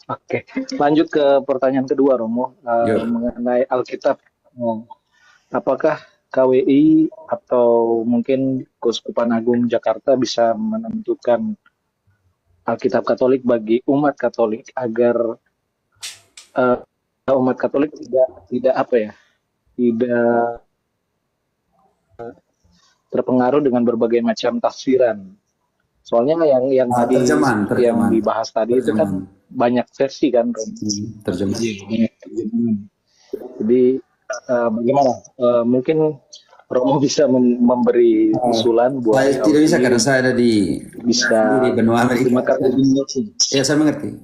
Oke, lanjut ke pertanyaan kedua, Romo. Yuk. Mengenai Alkitab. Apakah KWI atau mungkin Keuskupan Agung Jakarta bisa menentukan Alkitab Katolik bagi umat Katolik agar eh, umat Katolik tidak apa ya, tidak terpengaruh dengan berbagai macam tafsiran. Soalnya yang tadi Terjemahan, yang terjemahan, dibahas tadi itu kan terjemahan. banyak versi kan, Rom. Terjemahan. Banyak terjemahan. Jadi bagaimana? Mungkin Romo bisa memberi usulan buat Saya tidak bisa LCI karena saya untuk ada di bisa benua Amerika. terima kasih. Ya, saya mengerti.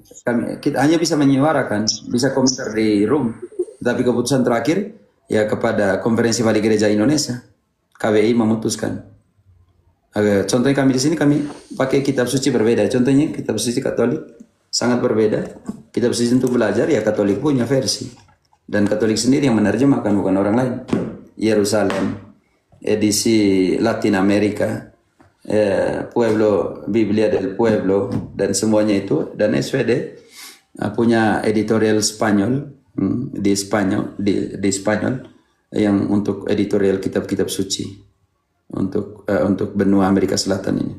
Kita hanya bisa menyuarakan, bisa komentar di room. Tapi keputusan terakhir ya kepada Konferensi Wali Gereja Indonesia. KWI memutuskan. Contohnya kami di sini kami pakai kitab suci berbeda. Contohnya kitab suci Katolik sangat berbeda. Kitab suci untuk belajar ya Katolik punya versi. Dan Katolik sendiri yang menerjemahkan bukan orang lain. Yerusalem, edisi Latin Amerika, Pueblo, Biblia del Pueblo, dan semuanya itu. Dan SVD punya editorial Spanyol, di Spanyol, di Spanyol, yang untuk editorial kitab-kitab suci untuk benua Amerika Selatan ini.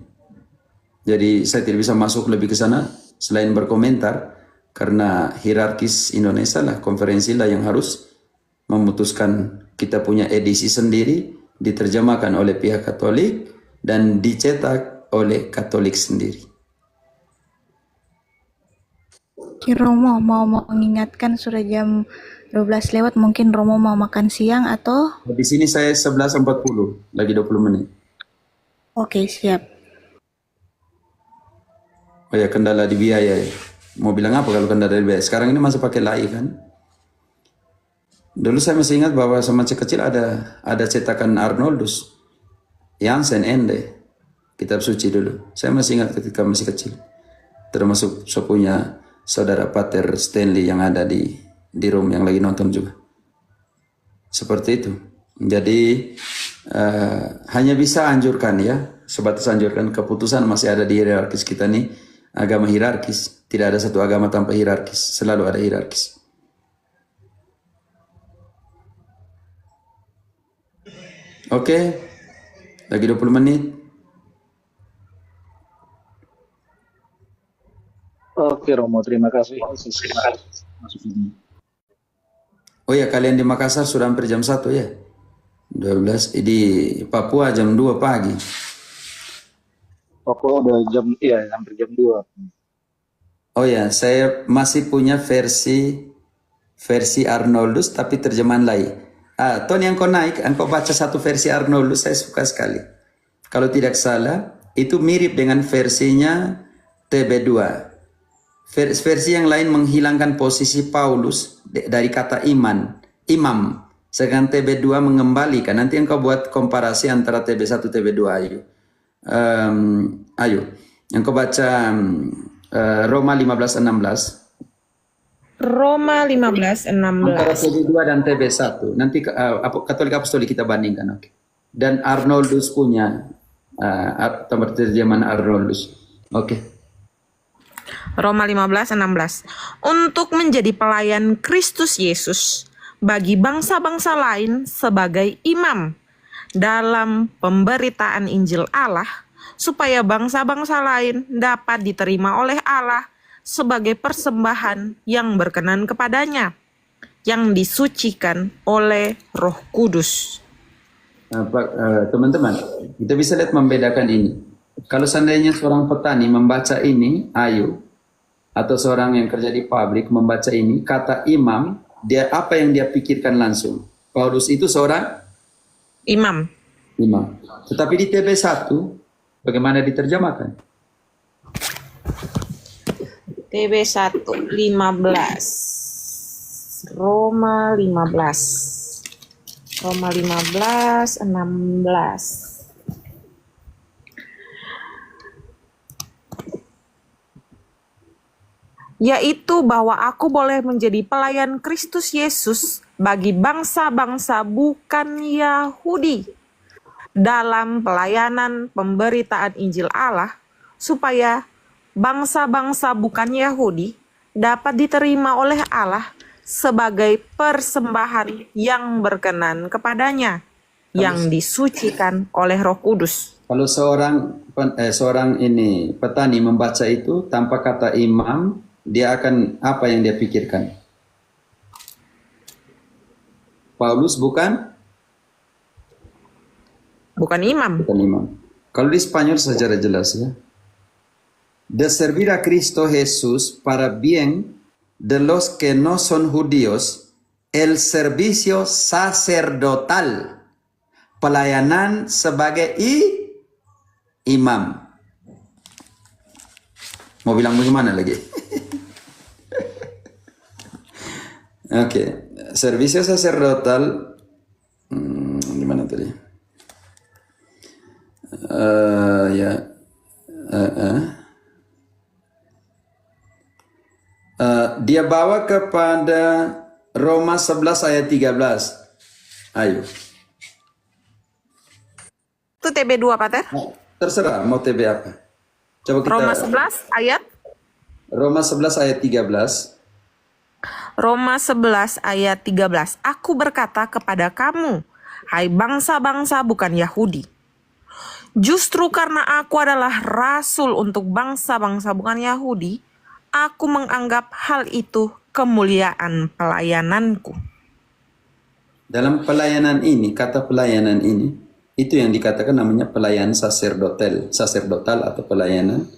Jadi saya tidak bisa masuk lebih ke sana selain berkomentar karena hierarkis Indonesia lah, konferensi lah yang harus memutuskan. Kita punya edisi sendiri, diterjemahkan oleh pihak Katolik dan dicetak oleh Katolik sendiri. Romo mau mengingatkan sudah jam 12 lewat, mungkin Romo mau makan siang atau? Di sini saya 11.40, lagi 20 menit. Oke, siap. Oh ya, kendala di biaya ya. Mau bilang apa kalau kendala di biaya? Sekarang ini masih pakai LAI kan? Dulu saya masih ingat bahwa masih kecil ada cetakan Arnoldus, Jansen Ende, kitab suci dulu. Saya masih ingat ketika masih kecil. Termasuk saya punya saudara Pater Stanley yang ada di Rome yang lagi nonton juga. Seperti itu. Jadi hanya bisa anjurkan ya, sebatas anjurkan. Keputusan masih ada di hierarkis kita nih, agama hierarkis. Tidak ada satu agama tanpa hierarkis, selalu ada hierarkis. Oke, lagi 20 menit. Oke, Romo, terima kasih. Oh ya, kalian di Makassar sudah hampir jam 1 ya? 12, di Papua jam 2 pagi. Papua udah hampir jam 2. Oh ya, saya masih punya versi Arnoldus tapi terjemahan lain. Tony yang kau naik, engkau baca satu versi Arnoldus, saya suka sekali. Kalau tidak salah, itu mirip dengan versinya TB2. Versi yang lain menghilangkan posisi Paulus dari kata imam. Sedangkan TB2 mengembalikan. Nanti engkau buat komparasi antara TB1 TB2. Ayo. Engkau baca Roma 15:16. Roma 15:16. Antara TB2 dan TB1. Nanti Katolik Apostolik kita bandingkan. Okay. Dan Arnoldus punya terjemahan Arnoldus. Oke. Okay. Roma 15:16. Untuk menjadi pelayan Kristus Yesus bagi bangsa-bangsa lain sebagai imam dalam pemberitaan Injil Allah, supaya bangsa-bangsa lain dapat diterima oleh Allah sebagai persembahan yang berkenan kepadanya, yang disucikan oleh Roh Kudus. Teman-teman, kita bisa lihat membedakan ini. Kalau seandainya seorang petani membaca ini, atau seorang yang kerja di pabrik membaca ini, kata imam, dia apa yang dia pikirkan langsung? Paulus itu seorang imam. Tetapi di TB1 bagaimana diterjemahkan? TB1 15. Roma 15:16. Yaitu bahwa aku boleh menjadi pelayan Kristus Yesus bagi bangsa-bangsa bukan Yahudi dalam pelayanan pemberitaan Injil Allah, supaya bangsa-bangsa bukan Yahudi dapat diterima oleh Allah sebagai persembahan yang berkenan kepadanya, yang disucikan oleh Roh Kudus. Kalau seorang ini petani membaca itu tanpa kata imam, dia akan apa yang dia pikirkan? Paulus bukan imam. bukan imam. Kalau di Spanyol secara jelas ya. De servir a Cristo Jesús para bien de los que no son judíos, el servicio sacerdotal, pelayanan sebagai imam. Mau bilang bagaimana lagi? Oke, servicio sacerdotal, gimana tadi? Dia bawa kepada Roma 11 ayat 13. Ayo. Itu TB2, Pater. Terserah mau TB apa. Coba kita Roma 11 ayat Roma 11 ayat 13. Roma 11 ayat 13. Aku berkata kepada kamu, hai bangsa-bangsa bukan Yahudi. Justru karena aku adalah rasul untuk bangsa-bangsa bukan Yahudi, aku menganggap hal itu kemuliaan pelayananku. Dalam pelayanan ini, kata pelayanan ini, itu yang dikatakan namanya pelayanan saserdotal atau pelayanan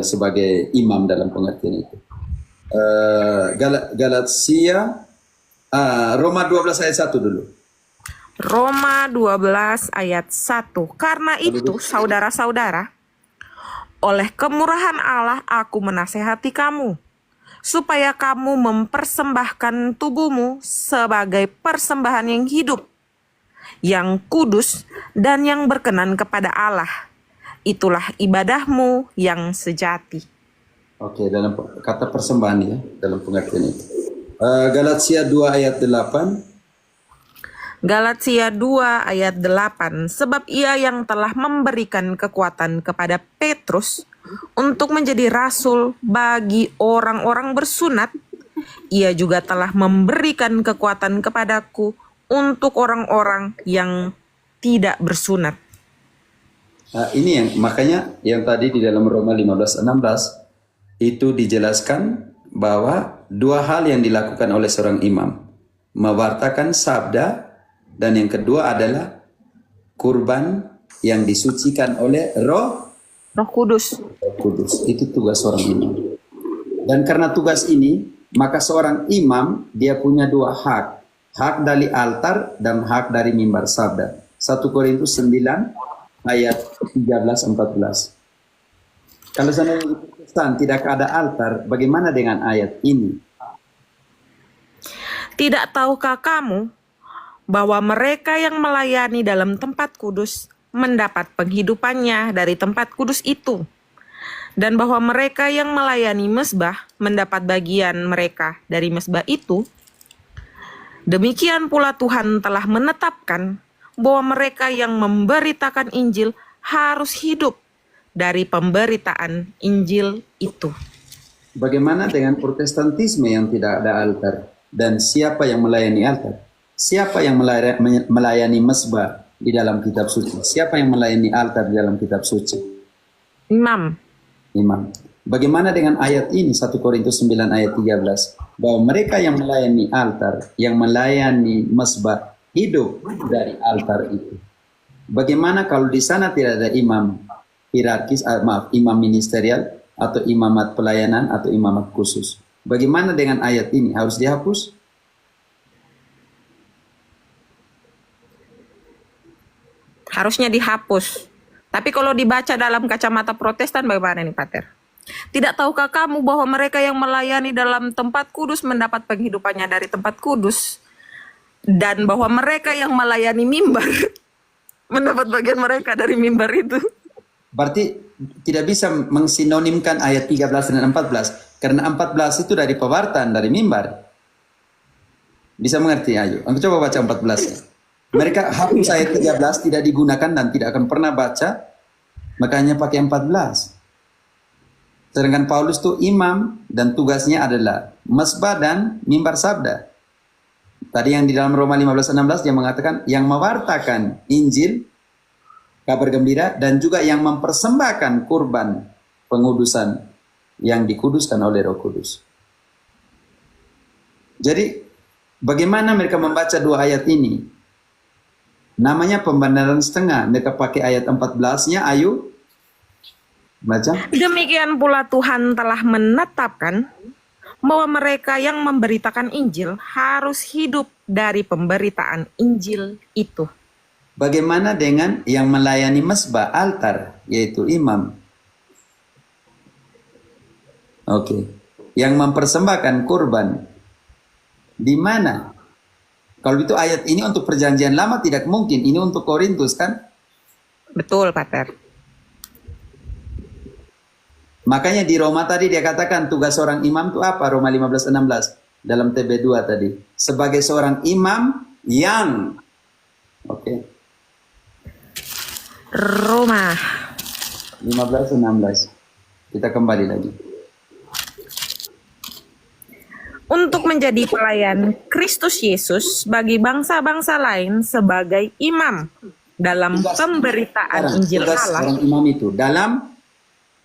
sebagai imam dalam pengertian itu. Galatia, Roma 12 ayat 1 dulu. Roma 12 ayat 1. Karena itu, saudara-saudara, oleh kemurahan Allah aku menasehati kamu, supaya kamu mempersembahkan tubuhmu sebagai persembahan yang hidup, yang kudus, dan yang berkenan kepada Allah. Itulah ibadahmu yang sejati. Oke, dalam kata persembahan ya, dalam pengertian itu. Galatia 2 ayat 8. Galatia 2 ayat 8. Sebab ia yang telah memberikan kekuatan kepada Petrus untuk menjadi rasul bagi orang-orang bersunat, ia juga telah memberikan kekuatan kepadaku untuk orang-orang yang tidak bersunat. Ini yang makanya yang tadi di dalam Roma 15:16 itu dijelaskan bahwa dua hal yang dilakukan oleh seorang imam, mewartakan sabda, dan yang kedua adalah kurban yang disucikan oleh Roh Kudus. Itu tugas seorang imam. Dan karena tugas ini, maka seorang imam dia punya dua hak. Hak dari altar dan hak dari mimbar sabda. 1 Korintus 9 ayat 13-14. Kalau seandainya di Protestan tidak ada altar, bagaimana dengan ayat ini? Tidak tahukah kamu bahwa mereka yang melayani dalam tempat kudus mendapat penghidupannya dari tempat kudus itu, dan bahwa mereka yang melayani mezbah mendapat bagian mereka dari mezbah itu? Demikian pula Tuhan telah menetapkan bahwa mereka yang memberitakan Injil harus hidup dari pemberitaan Injil itu. Bagaimana dengan Protestantisme yang tidak ada altar? Dan siapa yang melayani altar? Siapa yang melayani mezbah di dalam kitab suci? Siapa yang melayani altar di dalam kitab suci? Imam. Bagaimana dengan ayat ini 1 Korintus 9 ayat 13? Bahwa mereka yang melayani altar, yang melayani mezbah hidup dari altar itu. Bagaimana kalau di sana tidak ada imam hierarkis, imam ministerial atau imamat pelayanan atau imamat khusus? Bagaimana dengan ayat ini? Harus dihapus? Harusnya dihapus. Tapi kalau dibaca dalam kacamata Protestan bagaimana nih, Pater? Tidak tahukah kamu bahwa mereka yang melayani dalam tempat kudus mendapat penghidupannya dari tempat kudus, dan bahwa mereka yang melayani mimbar mendapat bagian mereka dari mimbar itu? Berarti tidak bisa mengsinonimkan ayat 13 dan 14, karena 14 itu dari pewartaan, dari mimbar. Bisa mengerti? Ayo, aku coba baca 14. Mereka hapus ayat 13, tidak digunakan dan tidak akan pernah baca, makanya pakai 14. Sedangkan Paulus itu imam dan tugasnya adalah mesbah dan mimbar sabda. Tadi yang di dalam Roma 15:16 dia mengatakan yang mewartakan Injil, kabar gembira, dan juga yang mempersembahkan kurban pengudusan yang dikuduskan oleh Roh Kudus. Jadi bagaimana mereka membaca dua ayat ini? Namanya pembenaran setengah. Mereka pakai ayat 14-nya, ayo baca. Demikian pula Tuhan telah menetapkan bahwa mereka yang memberitakan Injil harus hidup dari pemberitaan Injil itu. Bagaimana dengan yang melayani mesbah altar, yaitu imam? Oke. Yang mempersembahkan kurban. Di mana? Kalau itu ayat ini untuk perjanjian lama tidak mungkin. Ini untuk Korintus kan? Betul, Pater. Makanya di Roma tadi dia katakan tugas seorang imam itu apa? Roma 15:16 dalam TB2 tadi. Sebagai seorang imam yang Roma 15:16. Kita kembali lagi. untuk menjadi pelayan Kristus Yesus bagi bangsa-bangsa lain sebagai imam dalam pemberitaan Injil tugas Allah. seorang imam itu dalam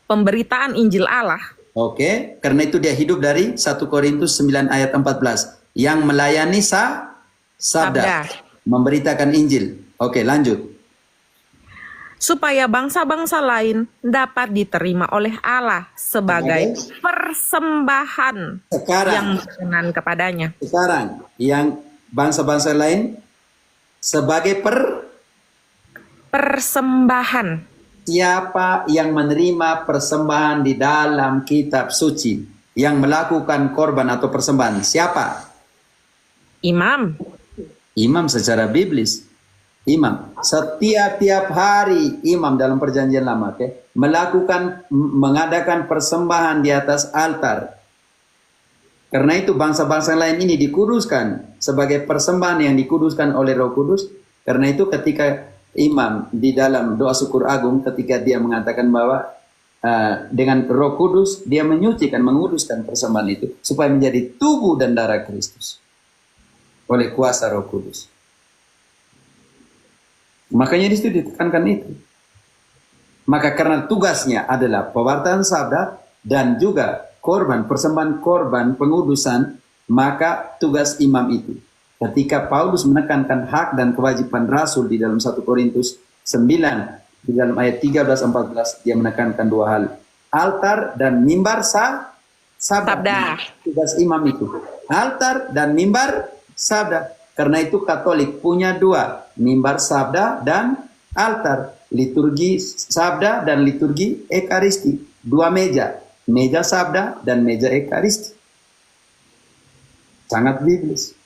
Pemberitaan Injil Allah. Oke, karena itu dia hidup dari 1 Korintus 9 ayat 14 yang melayani sabda, memberitakan Injil. Oke, lanjut. Supaya bangsa-bangsa lain dapat diterima oleh Allah sebagai persembahan yang berkenan kepadanya. Sekarang, yang bangsa-bangsa lain sebagai persembahan. Siapa yang menerima persembahan di dalam kitab suci, yang melakukan korban atau persembahan? Siapa? Imam. Imam secara biblis. Imam. Setiap hari imam dalam perjanjian lama, mengadakan persembahan di atas altar. Karena itu bangsa-bangsa lain ini dikuduskan sebagai persembahan yang dikuduskan oleh Roh Kudus. Karena itu ketika imam di dalam doa syukur agung, ketika dia mengatakan bahwa dengan Roh Kudus dia menyucikan, menguduskan persembahan itu supaya menjadi tubuh dan darah Kristus oleh kuasa Roh Kudus. Makanya di situ ditekankan itu. Maka karena tugasnya adalah pewartaan sabda dan juga korban, persembahan korban pengudusan, maka tugas imam itu. Ketika Paulus menekankan hak dan kewajiban rasul di dalam 1 Korintus 9, di dalam ayat 13-14, dia menekankan dua hal. Altar dan mimbar sabda. Tugas imam itu. Altar dan mimbar sabda. Karena itu Katolik punya dua, mimbar sabda dan altar. Liturgi sabda dan liturgi ekaristi. Dua meja. Meja sabda dan meja ekaristi. Sangat biblis.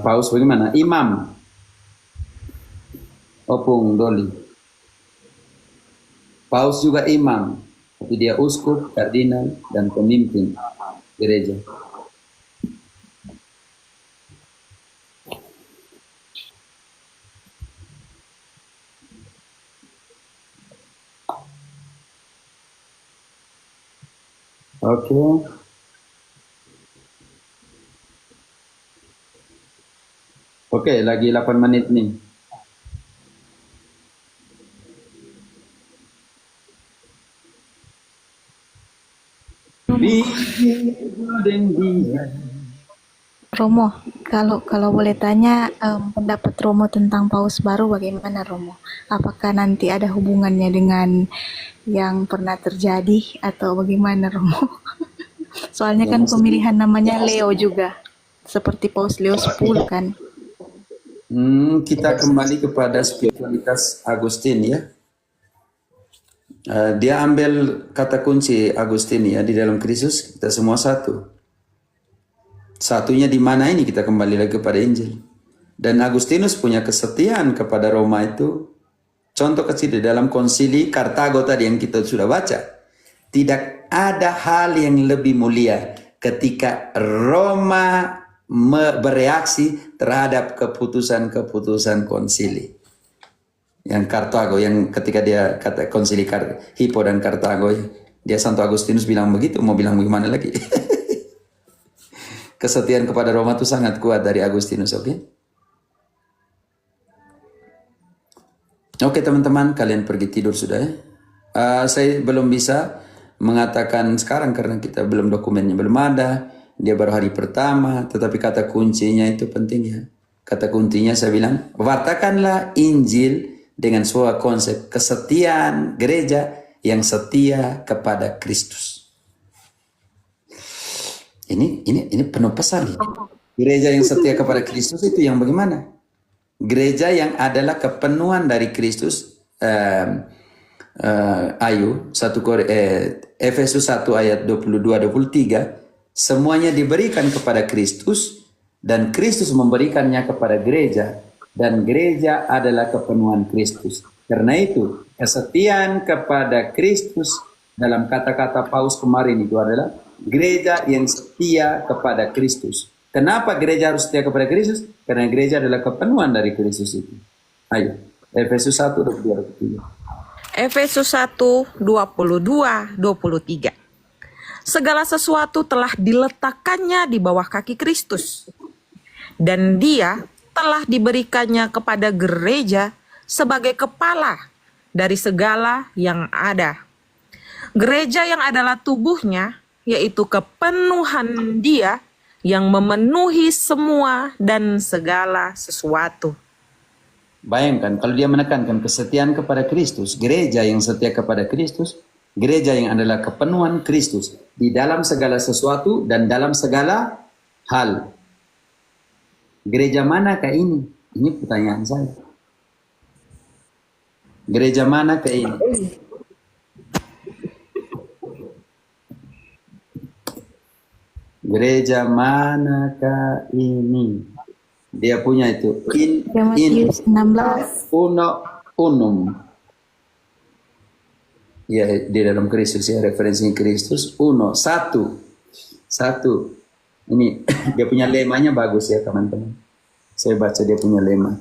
Paus bagaimana? Imam. Opung Doli. Paus juga imam, tapi dia uskup, kardinal, dan pemimpin gereja. Oke. Oke, lagi 8 menit nih. Romo, kalau boleh tanya pendapat Romo tentang Paus baru bagaimana Romo? Apakah nanti ada hubungannya dengan yang pernah terjadi atau bagaimana Romo? Soalnya kan pemilihan namanya Leo juga, seperti Paus Leo 10 kan? Kita kembali kepada spiritualitas Agustin ya. Dia ambil kata kunci Agustin ya, di dalam Kristus kita semua satu. Satunya di mana ini kita kembali lagi kepada Injil. Dan Agustinus punya kesetiaan kepada Roma itu. Contoh kecil di dalam konsili Kartago tadi yang kita sudah baca. Tidak ada hal yang lebih mulia ketika Roma bereaksi terhadap keputusan-keputusan konsili. Yang Kartago, yang ketika dia kata konsili Hippo dan Kartago, dia Santo Agustinus bilang begitu, mau bilang bagaimana lagi? Kesetiaan kepada Roma itu sangat kuat dari Agustinus, oke? Oke teman-teman, kalian pergi tidur sudah ya? Saya belum bisa mengatakan sekarang karena kita belum dokumennya belum ada. Dia baru hari pertama, tetapi kata kuncinya itu penting ya. Kata kuncinya saya bilang, wartakanlah Injil dengan sebuah konsep kesetiaan gereja yang setia kepada Kristus. Ini penuh pesan. Gereja yang setia kepada Kristus itu yang bagaimana? Gereja yang adalah kepenuhan dari Kristus. Efesus 1 ayat 22-23, semuanya diberikan kepada Kristus dan Kristus memberikannya kepada gereja dan gereja adalah kepenuhan Kristus. Karena itu kesetiaan kepada Kristus dalam kata-kata Paus kemarin itu adalah gereja yang setia kepada Kristus. Kenapa gereja harus setia kepada Kristus? Karena gereja adalah kepenuhan dari Kristus itu. Ayo, Efesus 1 22-23. Efesus 1, 22-23. Segala sesuatu telah diletakkannya di bawah kaki Kristus. Dan dia telah diberikannya kepada gereja sebagai kepala dari segala yang ada. Gereja yang adalah tubuhnya, yaitu kepenuhan dia yang memenuhi semua dan segala sesuatu. Bayangkan kalau dia menekankan kesetiaan kepada Kristus, gereja yang setia kepada Kristus, gereja yang adalah kepenuhan Kristus di dalam segala sesuatu dan dalam segala hal. Gereja manakah ini? Ini pertanyaan saya. Gereja manakah ini? Gereja manakah ini? Dia punya itu Matius 16. unum. Ya, di dalam Kristus ya, referensi Kristus satu. Ini dia punya lemanya bagus ya teman-teman. Saya baca dia punya lema.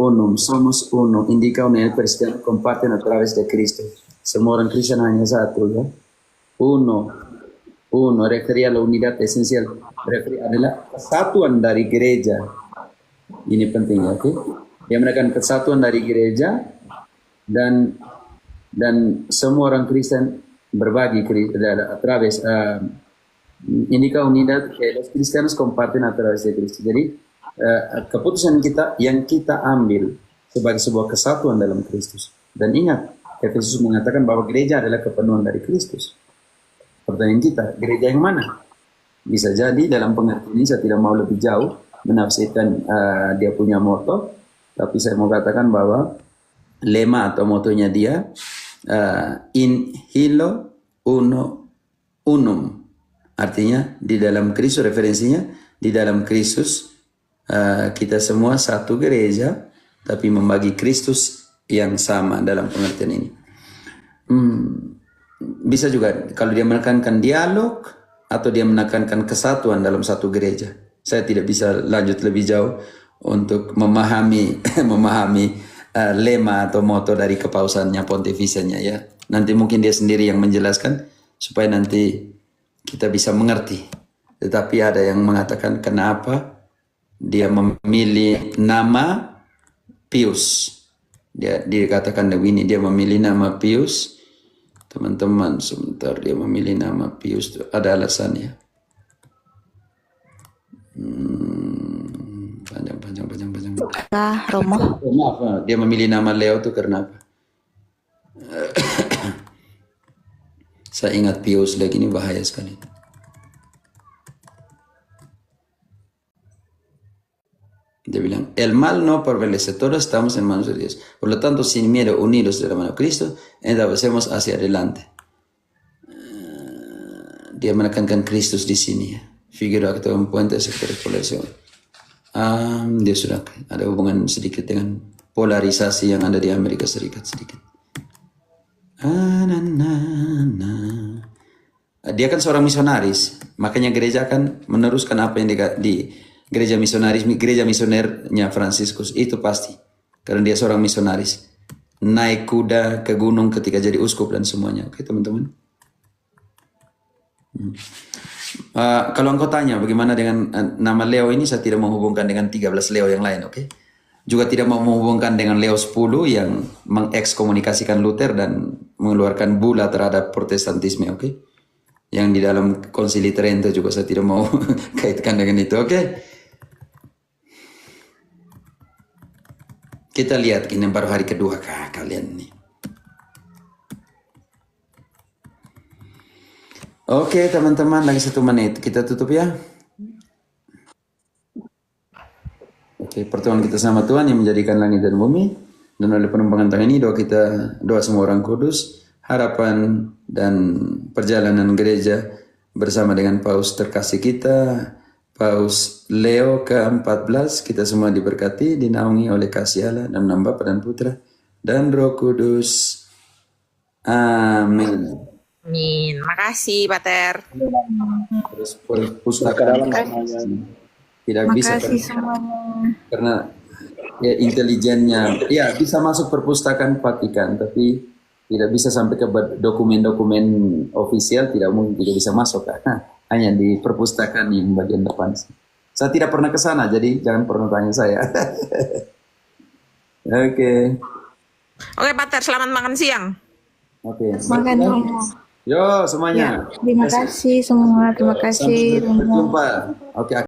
Unum, somos uno, indica unidad cristiana comparten a través de Cristo. Semua orang Kristen hanya satu ya. Uno, referir a la unidad esencial, referir adalah kesatuan dari gereja. Ini penting ya, oke? Dia menekan kesatuan dari gereja dan semua orang Kristen berbagi a través indica unidad que los cristianos comparten a través de Cristo. Jadi keputusan kita yang kita ambil sebagai sebuah kesatuan dalam Kristus. Dan ingat, Efesus mengatakan bahwa gereja adalah kepenuhan dari Kristus. Pertanyaan kita, gereja yang mana? Bisa jadi dalam pengertian ini saya tidak mau lebih jauh menafsirkan dia punya moto, tapi saya mau katakan bahwa lema atau motonya dia in hilo uno unum. Artinya di dalam Kristus, referensinya di dalam Kristus kita semua satu gereja, tapi membagi Kristus yang sama dalam pengertian ini. Bisa juga kalau dia menekankan dialog atau dia menekankan kesatuan dalam satu gereja. Saya tidak bisa lanjut lebih jauh untuk memahami lema atau moto dari kepausannya, pontifisannya ya. Nanti mungkin dia sendiri yang menjelaskan supaya nanti kita bisa mengerti. Tetapi ada yang mengatakan kenapa dia memilih nama Pius. Dia katakan begini, dia memilih nama Pius. Teman-teman, sebentar, dia memilih nama Pius itu ada alasannya. Panjang. Romo. Maaf, dia memilih nama Leo itu karena apa? Saya ingat Pius lagi, ini bahaya sekali. Dia bilang, el mal no prevalece, todos estamos en manos de Dios. Por lo tanto, sin miedo, unidos de la mano de Cristo, avancemos hacia adelante. Dia menekankan Kristus di sini ya. Figura acto un puente sector población. Dia sudah ada hubungan sedikit dengan polarisasi yang ada di Amerika Serikat sedikit. Dia kan seorang misionaris, makanya gereja akan meneruskan apa yang di gereja misionaris, gereja misionernya Fransiskus itu pasti, karena dia seorang misionaris, naik kuda ke gunung ketika jadi uskup dan semuanya. Oke teman-teman. Kalau engkau tanya bagaimana dengan nama Leo ini, saya tidak menghubungkan dengan 13 Leo yang lain, oke? Juga tidak mau menghubungkan dengan Leo 10 yang mengekskomunikasikan Luther dan mengeluarkan bula terhadap Protestantisme, oke? Yang di dalam Konsili Trento juga saya tidak mau kaitkan dengan itu, oke? Kita lihat ini baru hari kedua kah kalian nih. Oke teman-teman, lagi 1 menit. Kita tutup ya. Oke, pertemuan kita sama Tuhan yang menjadikan langit dan bumi. Dan oleh penumpangan tangan ini doa semua orang kudus, harapan dan perjalanan gereja bersama dengan Paus terkasih kita, Paus Leo ke-14. Kita semua diberkati, dinaungi oleh kasih Allah dan nama Bapa dan Putra dan Roh Kudus. Amin. Amin. Makasih, Pater. Terus perpustakaan tidak bisa Makasih semuanya. karena ya intelijennya ya bisa masuk perpustakaan Vatikan, tapi tidak bisa sampai ke dokumen-dokumen ofisial, tidak mungkin, tidak bisa masuk karena hanya di perpustakaan yang bagian depan. Saya tidak pernah ke sana, jadi jangan pernah tanya saya. Oke. Oke, Pater, selamat makan siang. Oke. Makan Romo. Yo semuanya. Terima kasih semua. Terima kasih Sampai Romo. berjumpa. Oke.